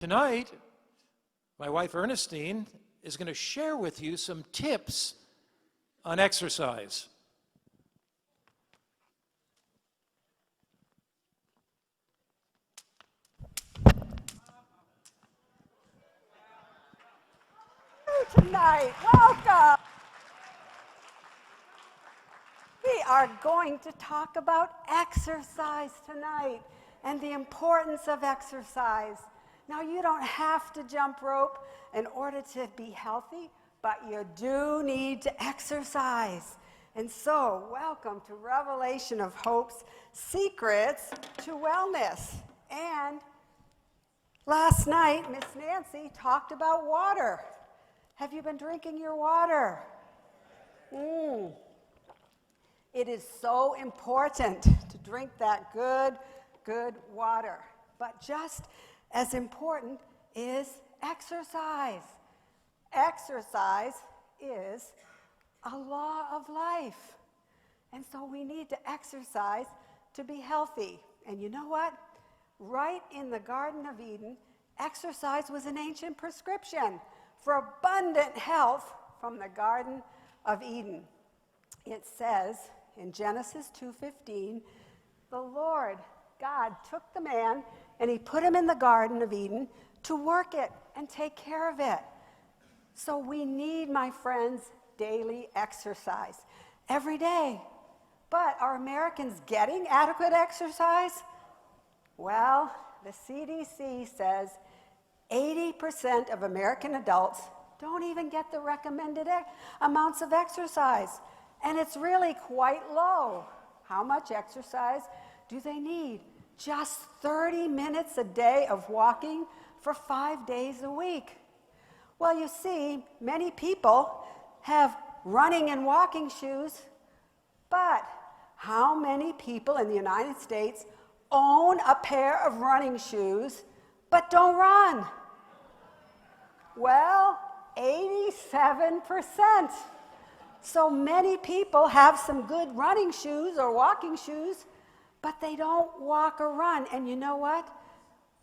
Tonight, my wife Ernestine is going to share with you some tips on exercise. Tonight, welcome. We are going to talk about exercise tonight and the importance of exercise. Now, you don't have to jump rope in order to be healthy, but you do need to exercise. And so, welcome to Revelation of Hope's Secrets to Wellness. And last night, Miss Nancy talked about water. Have you been drinking your water? It is so important to drink that good water. But just as important is exercise. Exercise is a law of life. And so we need to exercise to be healthy. And you know what? Right in the Garden of Eden, exercise was an ancient prescription for abundant health from the Garden of Eden. It says in Genesis 2:15, the Lord God took the man and he put him in the Garden of Eden to work it and take care of it. So we need, my friends, daily exercise every day. But are Americans getting adequate exercise? Well, the CDC says 80% of American adults don't even get the recommended amounts of exercise. And it's really quite low. How much exercise do they need? Just 30 minutes a day of walking for 5 days a week. Well, you see, many people have running and walking shoes, but how many people in the United States own a pair of running shoes but don't run? Well, 87%. So many people have some good running shoes or walking shoes, but they don't walk or run. And you know what?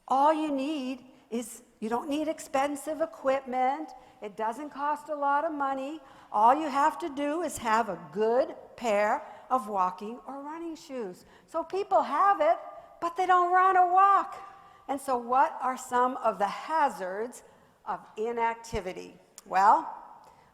All you need is, you don't need expensive equipment. It doesn't cost a lot of money. All you have to do is have a good pair of walking or running shoes. So people have it, but they don't run or walk. And so what are some of the hazards of inactivity? Well,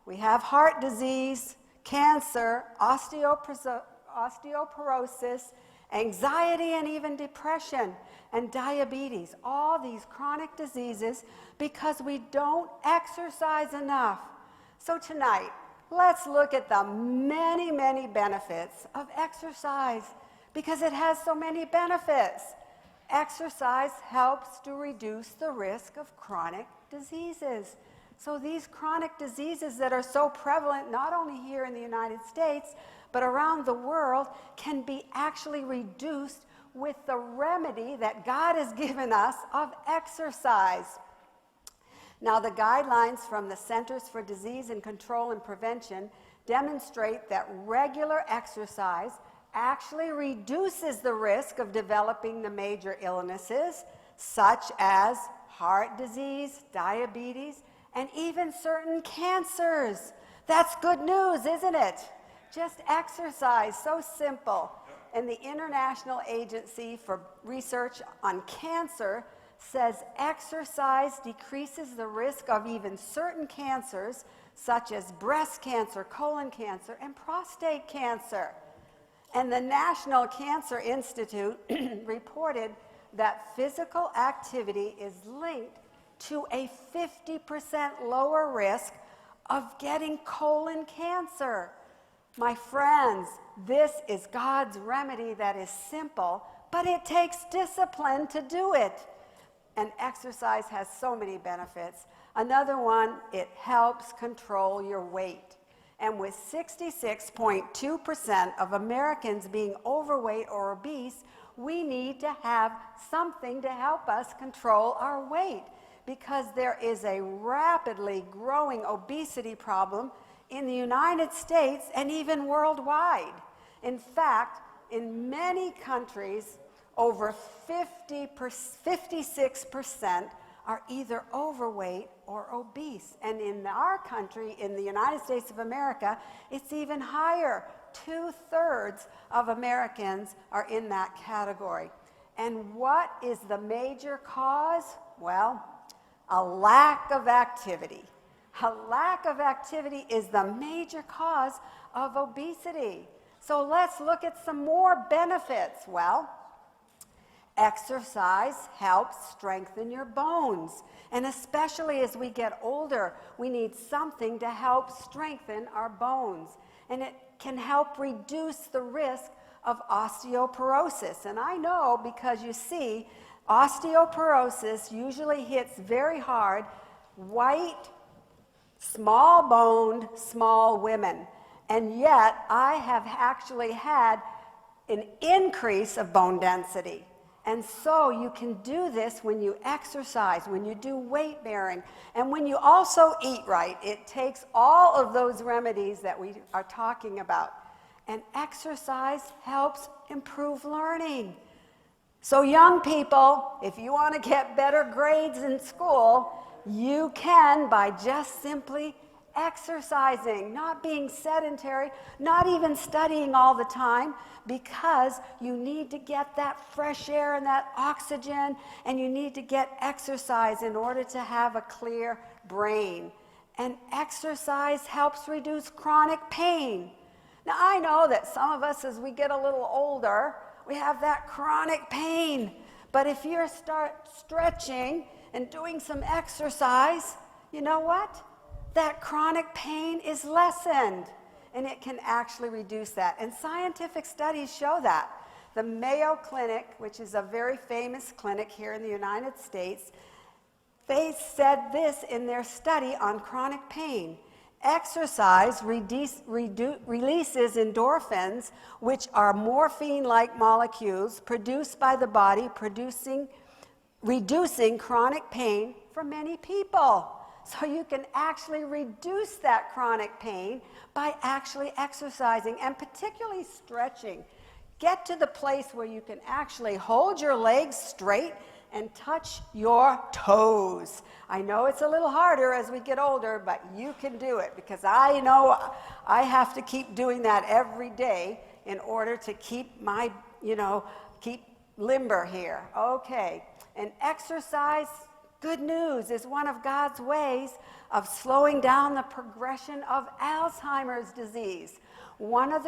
we have heart disease, cancer, osteoporosis, anxiety, and even depression, and diabetes. All these chronic diseases because we don't exercise enough. So tonight, let's look at the many, many benefits of exercise because it has so many benefits. Exercise helps to reduce the risk of chronic diseases. So these chronic diseases that are so prevalent, not only here in the United States, but around the world, can be actually reduced with the remedy that God has given us of exercise. Now, the guidelines from the Centers for Disease and Control and Prevention demonstrate that regular exercise actually reduces the risk of developing the major illnesses, such as heart disease, diabetes, and even certain cancers. That's good news, isn't it? Just exercise, so simple. And the International Agency for Research on Cancer says exercise decreases the risk of even certain cancers, such as breast cancer, colon cancer, and prostate cancer. And the National Cancer Institute reported that physical activity is linked to a 50% lower risk of getting colon cancer. My friends, this is God's remedy that is simple, but it takes discipline to do it. And exercise has so many benefits. Another one, it helps control your weight. And with 66.2% of Americans being overweight or obese, we need to have something to help us control our weight because there is a rapidly growing obesity problem in the United States and even worldwide. In fact, in many countries, over 56% are either overweight or obese. And in our country, in the United States of America, it's even higher. 2/3 of Americans are in that category. And what is the major cause? Well, a lack of activity. A lack of activity is the major cause of obesity. So let's look at some more benefits. Well, exercise helps strengthen your bones. And especially as we get older, we need something to help strengthen our bones. And it can help reduce the risk of osteoporosis. And I know because you see, osteoporosis usually hits very hard white, small-boned, small women. And yet, I have actually had an increase of bone density. And so you can do this when you exercise, when you do weight bearing, and when you also eat right. It takes all of those remedies that we are talking about. And exercise helps improve learning. So young people, if you want to get better grades in school, you can by just simply exercising, not being sedentary, not even studying all the time, because you need to get that fresh air and that oxygen, and you need to get exercise in order to have a clear brain. And exercise helps reduce chronic pain. Now, I know that some of us, as we get a little older, we have that chronic pain. But if you start stretching and doing some exercise, you know what? That chronic pain is lessened, and it can actually reduce that. And scientific studies show that. The Mayo Clinic, which is a very famous clinic here in the United States, they said this in their study on chronic pain. Exercise releases endorphins, which are morphine-like molecules produced by the body, reducing chronic pain for many people. So you can actually reduce that chronic pain by actually exercising, and particularly stretching. Get to the place where you can actually hold your legs straight and touch your toes. I know it's a little harder as we get older, but you can do it, because I know I have to keep doing that every day in order to keep my, keep limber here. Okay, and exercise, good news, is one of God's ways of slowing down the progression of Alzheimer's disease. One of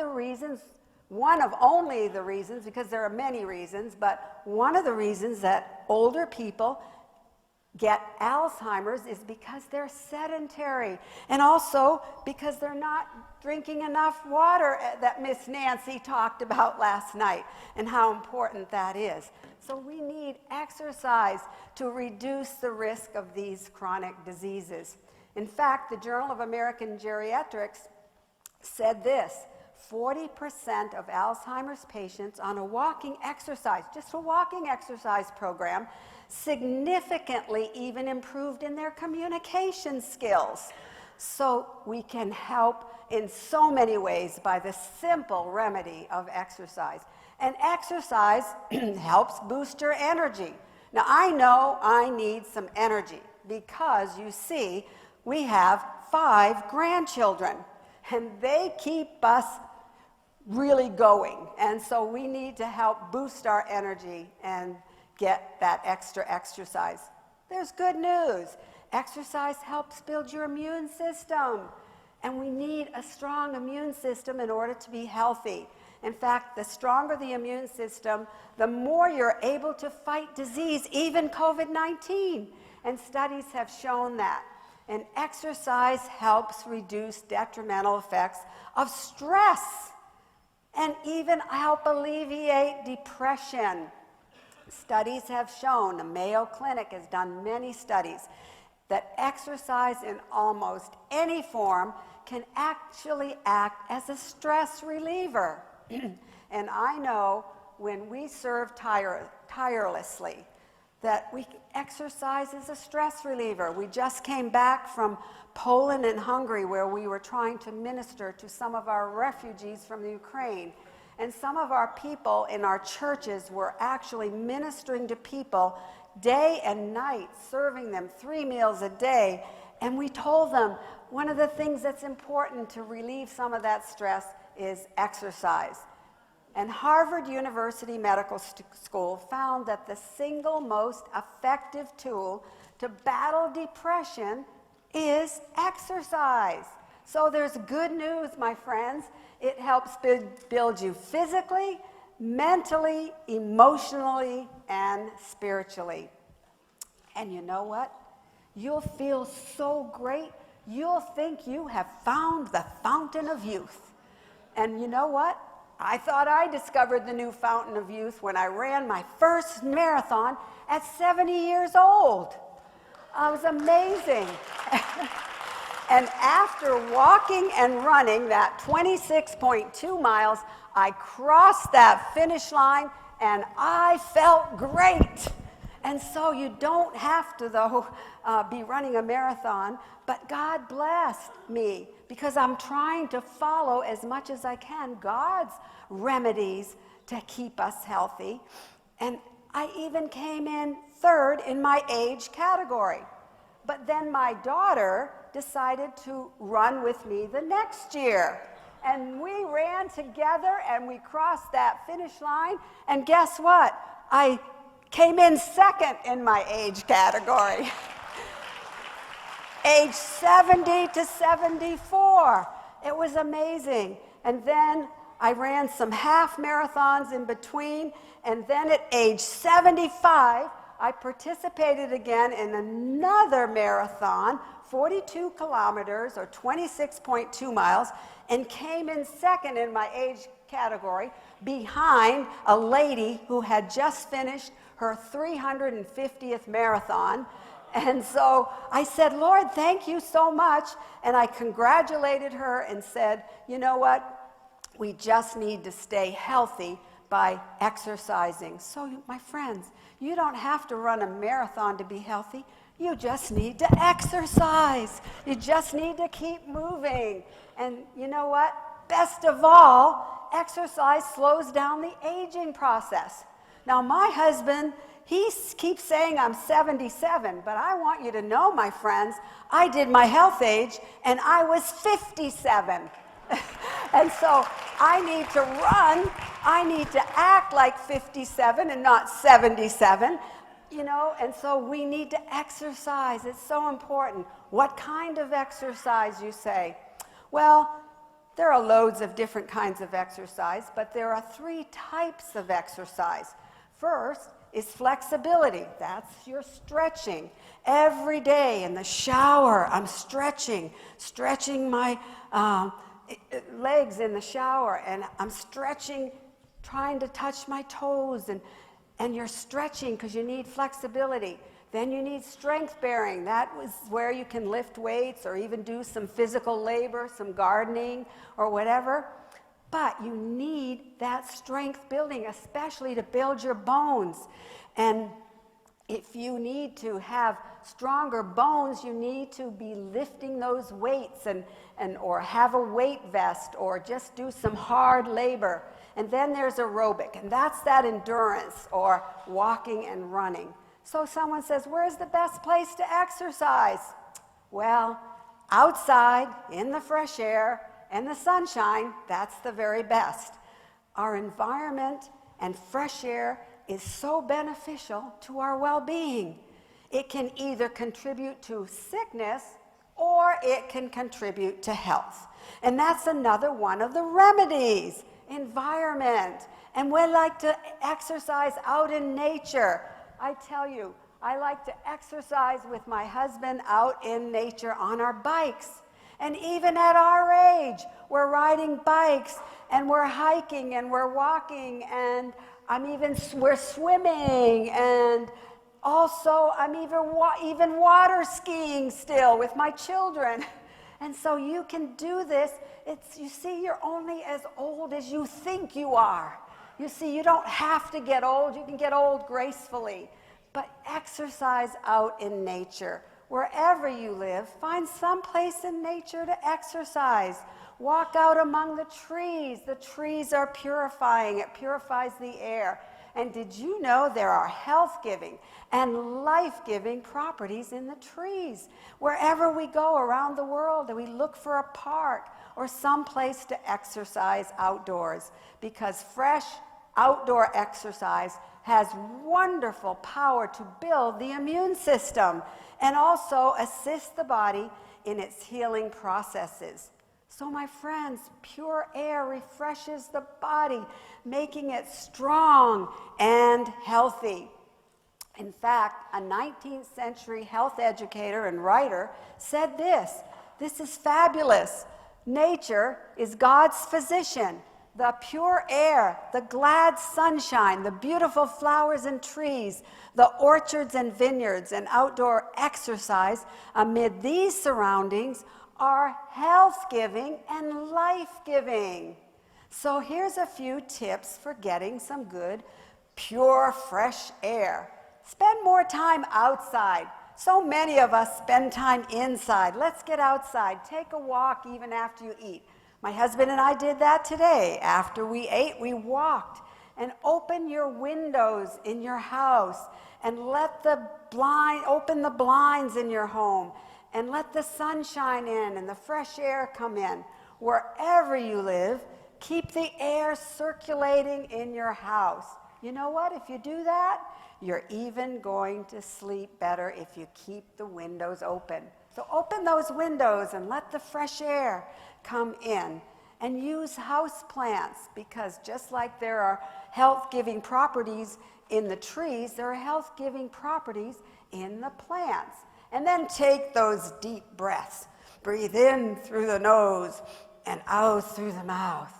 only the reasons, because there are many reasons, but one of the reasons that older people get Alzheimer's is because they're sedentary, and also because they're not drinking enough water that Miss Nancy talked about last night, and how important that is. So we need exercise to reduce the risk of these chronic diseases. In fact, the Journal of American Geriatrics said this: 40% of Alzheimer's patients on a walking exercise, just a walking exercise program, significantly even improved in their communication skills. So we can help in so many ways by the simple remedy of exercise. And exercise helps boost your energy. Now, I know I need some energy because, you see, we have 5 grandchildren, and they keep us really going. And so we need to help boost our energy and get that extra exercise. There's good news. Exercise helps build your immune system. And we need a strong immune system in order to be healthy. In fact, the stronger the immune system, the more you're able to fight disease, even COVID-19. And studies have shown that. And exercise helps reduce detrimental effects of stress and even help alleviate depression. Studies have shown, the Mayo Clinic has done many studies, that exercise in almost any form can actually act as a stress reliever. And I know when we serve tirelessly that exercise is a stress reliever. We just came back from Poland and Hungary, where we were trying to minister to some of our refugees from the Ukraine. And some of our people in our churches were actually ministering to people day and night, serving them 3 meals a day. And we told them one of the things that's important to relieve some of that stress is exercise. And Harvard University Medical School found that the single most effective tool to battle depression is exercise. So there's good news, my friends. It helps build you physically, mentally, emotionally, and spiritually. And you know what? You'll feel so great. You'll think you have found the fountain of youth. And you know what? I thought I discovered the new fountain of youth when I ran my first marathon at 70 years old. It was amazing. And after walking and running that 26.2 miles, I crossed that finish line and I felt great. And so you don't have to, though, be running a marathon, but God blessed me because I'm trying to follow as much as I can God's remedies to keep us healthy. And I even came in third in my age category. But then my daughter decided to run with me the next year. And we ran together and we crossed that finish line. And guess what? I came in second in my age category. Age 70 to 74. It was amazing. And then I ran some half marathons in between. And then at age 75, I participated again in another marathon, 42 kilometers or 26.2 miles, and came in second in my age category behind a lady who had just finished her 350th marathon. And so I said, Lord, thank you so much. And I congratulated her and said, you know what? We just need to stay healthy by exercising. So, my friends, you don't have to run a marathon to be healthy. You just need to exercise. You just need to keep moving. And you know what? Best of all, exercise slows down the aging process. Now, my husband, he keeps saying I'm 77, but I want you to know, my friends, I did my health age and I was 57. And so I need to run, I need to act like 57 and not 77, you know, and so we need to exercise. It's so important. What kind of exercise, you say? Well, there are loads of different kinds of exercise, but there are 3 types of exercise. First is flexibility. That's your stretching. Every day in the shower, I'm stretching my legs in the shower, and I'm stretching, trying to touch my toes, and you're stretching because you need flexibility. Then you need strength bearing. That was where you can lift weights or even do some physical labor, some gardening or whatever. But you need that strength building, especially to build your bones. And if you need to have stronger bones, you need to be lifting those weights or have a weight vest or just do some hard labor. And then there's aerobic, and that's that endurance or walking and running. So someone says, where's the best place to exercise? Well, outside, in the fresh air, and the sunshine, that's the very best. Our environment and fresh air is so beneficial to our well-being. It can either contribute to sickness or it can contribute to health. And that's another one of the remedies, environment. And we like to exercise out in nature. I tell you, I like to exercise with my husband out in nature on our bikes. And even at our age, we're riding bikes and we're hiking and we're walking and we're swimming, and also I'm even water skiing still with my children. And so you can do this. You see, you're only as old as you think you are. You see, you don't have to get old. You can get old gracefully. But exercise out in nature. Wherever you live, find some place in nature to exercise. Walk out among the trees. The trees are purifying. It purifies the air. And did you know there are health-giving and life-giving properties in the trees? Wherever we go around the world and we look for a park or some place to exercise outdoors, because fresh outdoor exercise has wonderful power to build the immune system and also assist the body in its healing processes. So my friends, pure air refreshes the body, making it strong and healthy. In fact, a 19th century health educator and writer said this is fabulous. Nature is God's physician. The pure air, the glad sunshine, the beautiful flowers and trees, the orchards and vineyards, and outdoor exercise amid these surroundings are health-giving and life-giving. So here's a few tips for getting some good, pure, fresh air. Spend more time outside. So many of us spend time inside. Let's get outside. Take a walk even after you eat. My husband and I did that today. After we ate, we walked. And open your windows in your house and open the blinds in your home and let the sunshine in and the fresh air come in. Wherever you live, keep the air circulating in your house. You know what? If you do that, you're even going to sleep better if you keep the windows open. So open those windows and let the fresh air come in. And use house plants, because just like there are health-giving properties in the trees, there are health-giving properties in the plants. And then take those deep breaths. Breathe in through the nose and out through the mouth.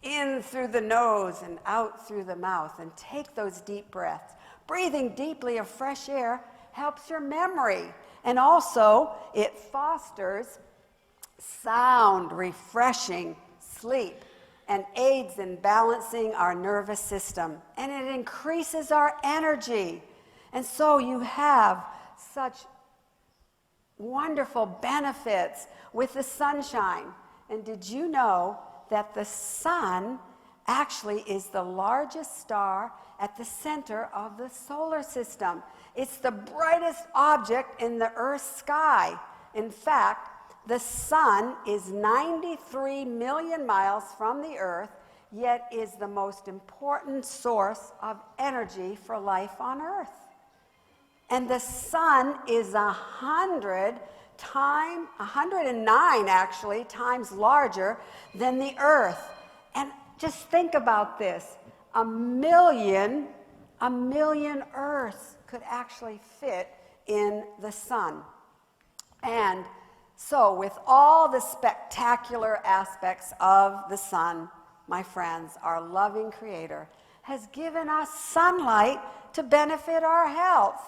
In through the nose and out through the mouth. And take those deep breaths. Breathing deeply of fresh air helps your memory. And also, it fosters sound, refreshing sleep and aids in balancing our nervous system. And it increases our energy. And so you have such wonderful benefits with the sunshine. And did you know that the sun actually is the largest star at the center of the solar system? It's the brightest object in the Earth's sky. In fact, the sun is 93 million miles from the Earth, yet is the most important source of energy for life on Earth. And the sun is 109 actually times larger than the Earth. And just think about this. A million Earths could actually fit in the sun. And so with all the spectacular aspects of the sun, my friends, our loving Creator has given us sunlight to benefit our health.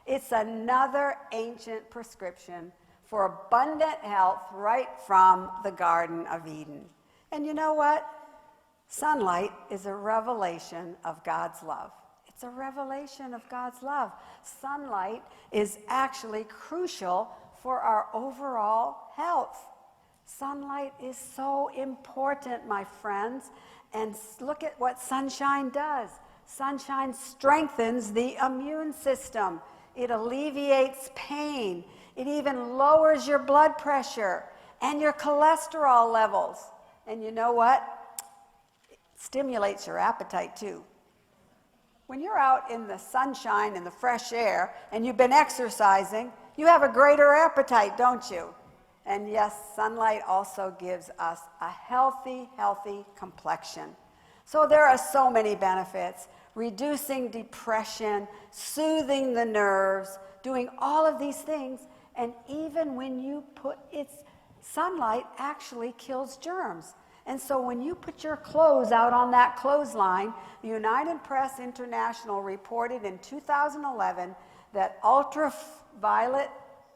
It's another ancient prescription for abundant health right from the Garden of Eden. And you know what? Sunlight is a revelation of God's love. It's a revelation of God's love. Sunlight is actually crucial for our overall health. Sunlight is so important, my friends. And look at what sunshine does. Sunshine strengthens the immune system. It alleviates pain. It even lowers your blood pressure and your cholesterol levels. And you know what? It stimulates your appetite too. When you're out in the sunshine and the fresh air and you've been exercising, you have a greater appetite, don't you? And yes, sunlight also gives us a healthy complexion. So there are so many benefits. Reducing depression, soothing the nerves, doing all of these things. And even when you sunlight actually kills germs. And so when you put your clothes out on that clothesline, the United Press International reported in 2011 that ultraviolet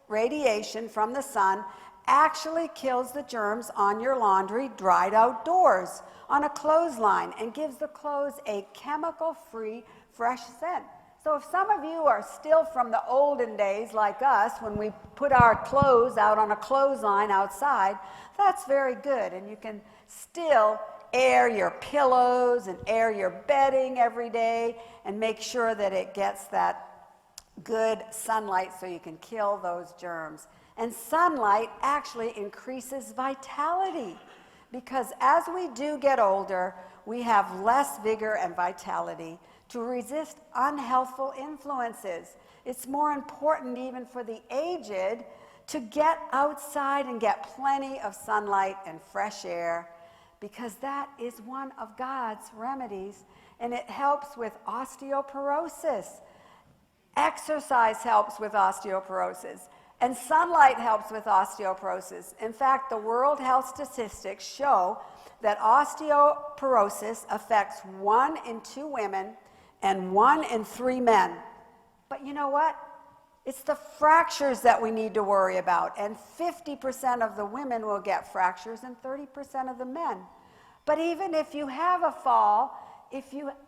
radiation from the sun actually kills the germs on your laundry dried outdoors on a clothesline and gives the clothes a chemical-free, fresh scent. So if some of you are still from the olden days like us, when we put our clothes out on a clothesline outside, that's very good, and you can still air your pillows and air your bedding every day and make sure that it gets that good sunlight so you can kill those germs. And sunlight actually increases vitality because as we do get older, we have less vigor and vitality to resist unhealthful influences. It's more important even for the aged to get outside and get plenty of sunlight and fresh air because that is one of God's remedies, and it helps with osteoporosis. Exercise helps with osteoporosis, and sunlight helps with osteoporosis. In fact, the World Health Statistics show that osteoporosis affects 1 in 2 women and 1 in 3 men. But you know what? It's the fractures that we need to worry about, and 50% of the women will get fractures and 30% of the men. But even if you have a fall,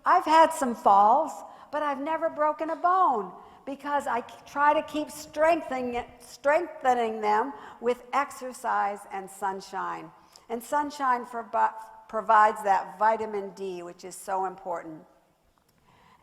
I've had some falls, but I've never broken a bone because I try to keep strengthening them with exercise and sunshine. And sunshine provides that vitamin D, which is so important.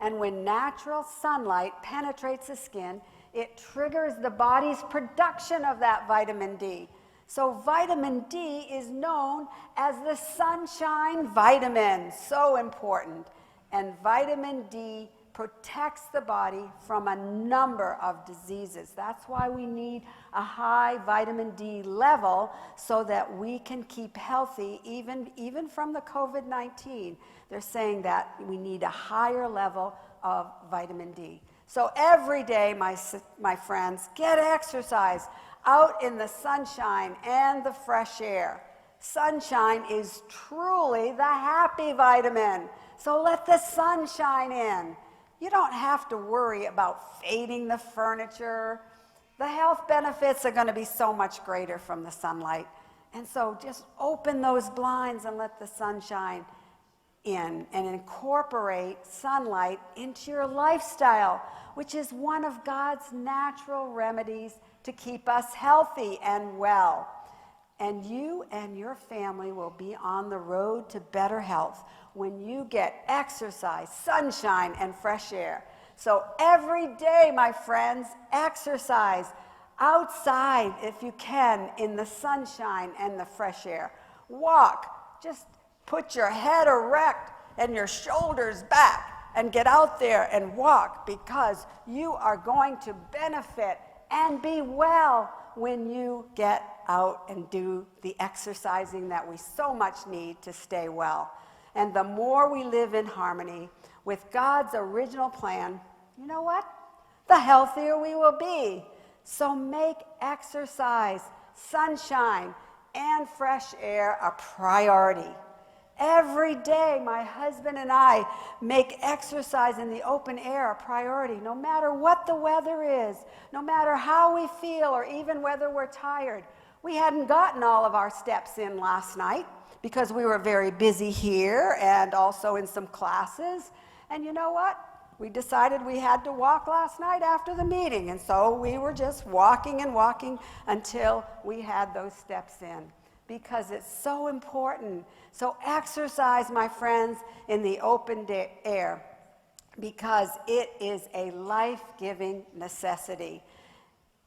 And when natural sunlight penetrates the skin, it triggers the body's production of that vitamin D. So vitamin D is known as the sunshine vitamin, so important. And vitamin D protects the body from a number of diseases. That's why we need a high vitamin D level so that we can keep healthy even from the COVID-19. They're saying that we need a higher level of vitamin D. So every day, my friends, get exercise out in the sunshine and the fresh air. Sunshine is truly the happy vitamin. So let the sun shine in. You don't have to worry about fading the furniture. The health benefits are going to be so much greater from the sunlight. And so just open those blinds and let the sun shine in and incorporate sunlight into your lifestyle, which is one of God's natural remedies to keep us healthy and well. And you and your family will be on the road to better health when you get exercise, sunshine, and fresh air. So every day, my friends, exercise outside if you can in the sunshine and the fresh air. Walk, just put your head erect and your shoulders back and get out there and walk because you are going to benefit and be well when you get out and do the exercising that we so much need to stay well. And the more we live in harmony with God's original plan, you know what? The healthier we will be. So make exercise, sunshine, and fresh air a priority. Every day, my husband and I make exercise in the open air a priority, no matter what the weather is, no matter how we feel, or even whether we're tired. We hadn't gotten all of our steps in last night because we were very busy here and also in some classes. And you know what? We decided we had to walk last night after the meeting, and so we were just walking and walking until we had those steps in, because it's so important. So exercise, my friends, in the open air, because it is a life-giving necessity.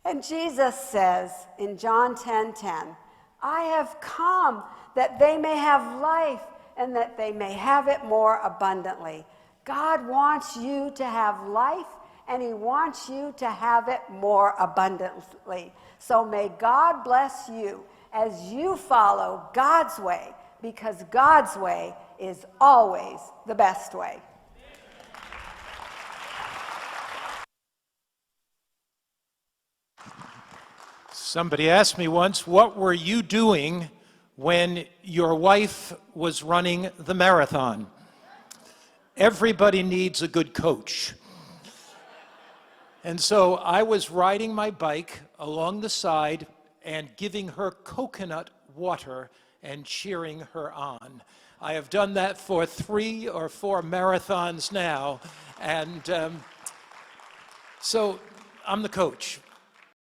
And Jesus says in John 10:10, I have come that they may have life and that they may have it more abundantly. God wants you to have life, and he wants you to have it more abundantly. So may God bless you as you follow God's way, because God's way is always the best way. Somebody asked me once, what were you doing when your wife was running the marathon? Everybody needs a good coach. And so I was riding my bike along the side and giving her coconut water and cheering her on. I have done that for 3 or 4 marathons now, and so I'm the coach.